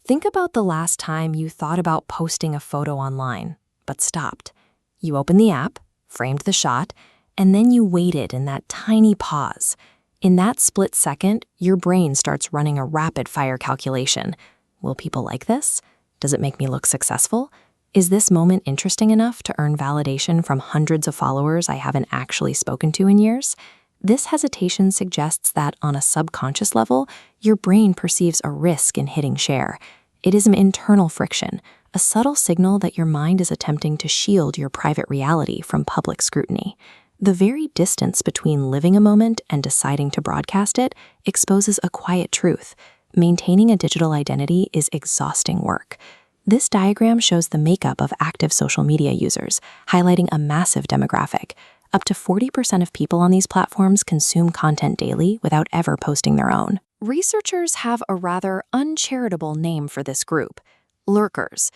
Think about the last time you thought about posting a photo online, but stopped. You opened the app, framed the shot, and then you waited in that tiny pause. In that split second, your brain starts running a rapid-fire calculation. Will people like this? Does it make me look successful? Is this moment interesting enough to earn validation from hundreds of followers I haven't actually spoken to in years? This hesitation suggests that, on a subconscious level, your brain perceives a risk in hitting share. It is an internal friction, a subtle signal that your mind is attempting to shield your private reality from public scrutiny. The very distance between living a moment and deciding to broadcast it exposes a quiet truth. Maintaining a digital identity is exhausting work. This diagram shows the makeup of active social media users, highlighting a massive demographic. Up to 40% of people on these platforms consume content daily without ever posting their own. Researchers have a rather uncharitable name for this group: lurkers.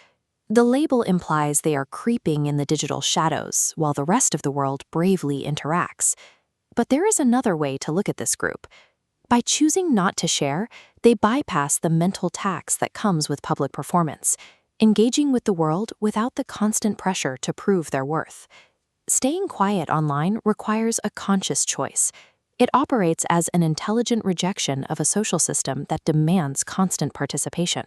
The label implies they are creeping in the digital shadows while the rest of the world bravely interacts. But there is another way to look at this group. By choosing not to share, they bypass the mental tax that comes with public performance, engaging with the world without the constant pressure to prove their worth. Staying quiet online requires a conscious choice. It operates as an intelligent rejection of a social system that demands constant participation.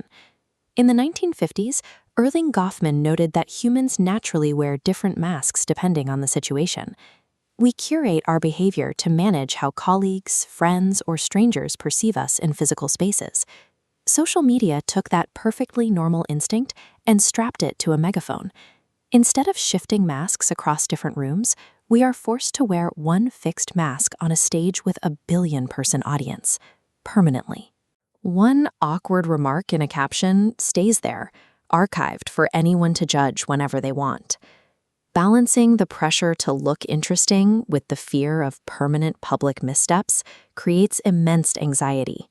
In the 1950s, Erling Goffman noted that humans naturally wear different masks depending on the situation. We curate our behavior to manage how colleagues, friends, or strangers perceive us in physical spaces. Social media took that perfectly normal instinct and strapped it to a megaphone. Instead of shifting masks across different rooms, we are forced to wear one fixed mask on a stage with a billion-person audience, permanently. One awkward remark in a caption stays there, archived for anyone to judge whenever they want. Balancing the pressure to look interesting with the fear of permanent public missteps creates immense anxiety.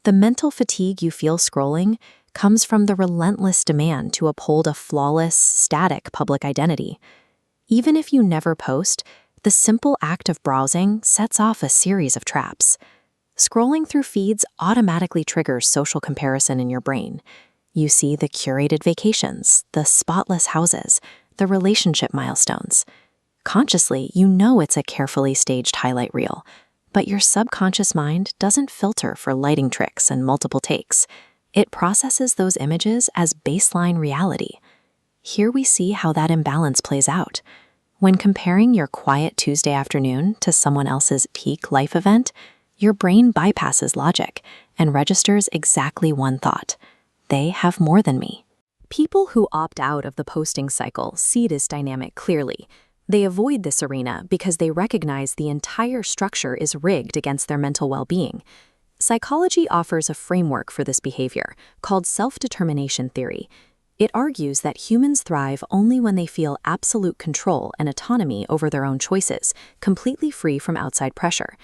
The mental fatigue you feel scrolling comes from the relentless demand to uphold a flawless, static public identity. Even if you never post, the simple act of browsing sets off a series of traps. Scrolling through feeds automatically triggers social comparison in your brain. You see the curated vacations, the spotless houses, the relationship milestones. Consciously, you know it's a carefully staged highlight reel, but your subconscious mind doesn't filter for lighting tricks and multiple takes. It processes those images as baseline reality. Here we see how that imbalance plays out. When comparing your quiet Tuesday afternoon to someone else's peak life event, your brain bypasses logic and registers exactly one thought: they have more than me. People who opt out of the posting cycle see this dynamic clearly. They avoid this arena because they recognize the entire structure is rigged against their mental well-being. Psychology offers a framework for this behavior called self-determination theory. It argues that humans thrive only when they feel absolute control and autonomy over their own choices, completely free from outside pressure.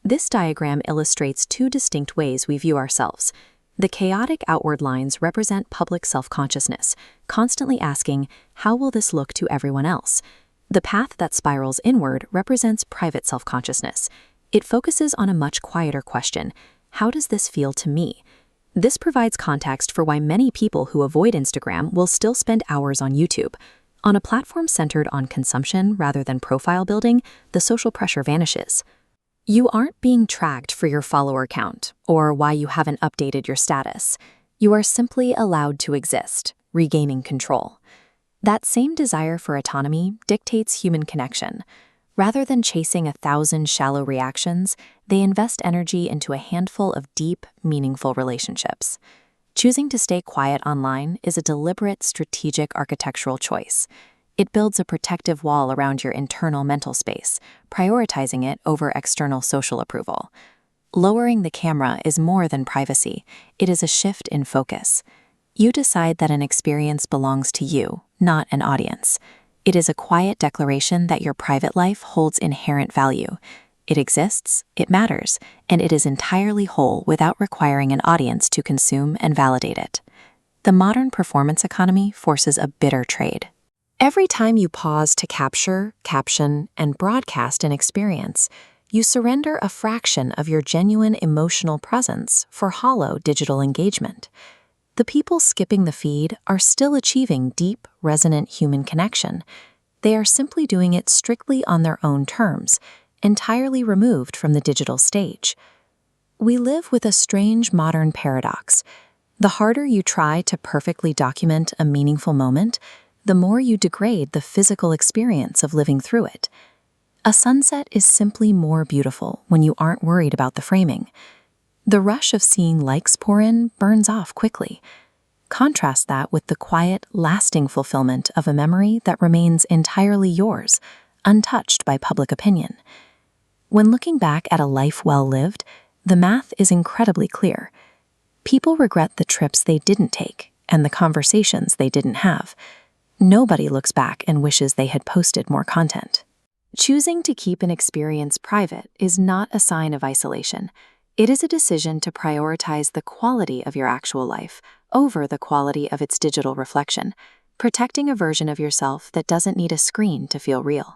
This diagram illustrates two distinct ways we view ourselves. The chaotic outward lines represent public self-consciousness, constantly asking, how will this look to everyone else? The path that spirals inward represents private self-consciousness. It focuses on a much quieter question: how does this feel to me? This provides context for why many people who avoid Instagram will still spend hours on YouTube. On a platform centered on consumption rather than profile building, the social pressure vanishes. You aren't being tracked for your follower count or why you haven't updated your status. You are simply allowed to exist, regaining control. That same desire for autonomy dictates human connection. Rather than chasing 1,000 shallow reactions, they invest energy into a handful of deep, meaningful relationships. Choosing to stay quiet online is a deliberate, strategic architectural choice. It builds a protective wall around your internal mental space, prioritizing it over external social approval. Lowering the camera is more than privacy. It is a shift in focus. You decide that an experience belongs to you, not an audience. It is a quiet declaration that your private life holds inherent value. It exists, it matters, and it is entirely whole without requiring an audience to consume and validate it. The modern performance economy forces a bitter trade. Every time you pause to capture, caption, and broadcast an experience, you surrender a fraction of your genuine emotional presence for hollow digital engagement. the people skipping the feed are still achieving deep, resonant human connection. They are simply doing it strictly on their own terms, entirely removed from the digital stage. We live with a strange modern paradox. The harder you try to perfectly document a meaningful moment, the more you degrade the physical experience of living through it. A sunset is simply more beautiful when you aren't worried about the framing. The rush of seeing likes pour in burns off quickly. Contrast that with the quiet, lasting fulfillment of a memory that remains entirely yours, untouched by public opinion. When looking back at a life well lived, the math is incredibly clear. People regret the trips they didn't take and the conversations they didn't have. Nobody looks back and wishes they had posted more content. Choosing to keep an experience private is not a sign of isolation. It is a decision to prioritize the quality of your actual life over the quality of its digital reflection, protecting a version of yourself that doesn't need a screen to feel real.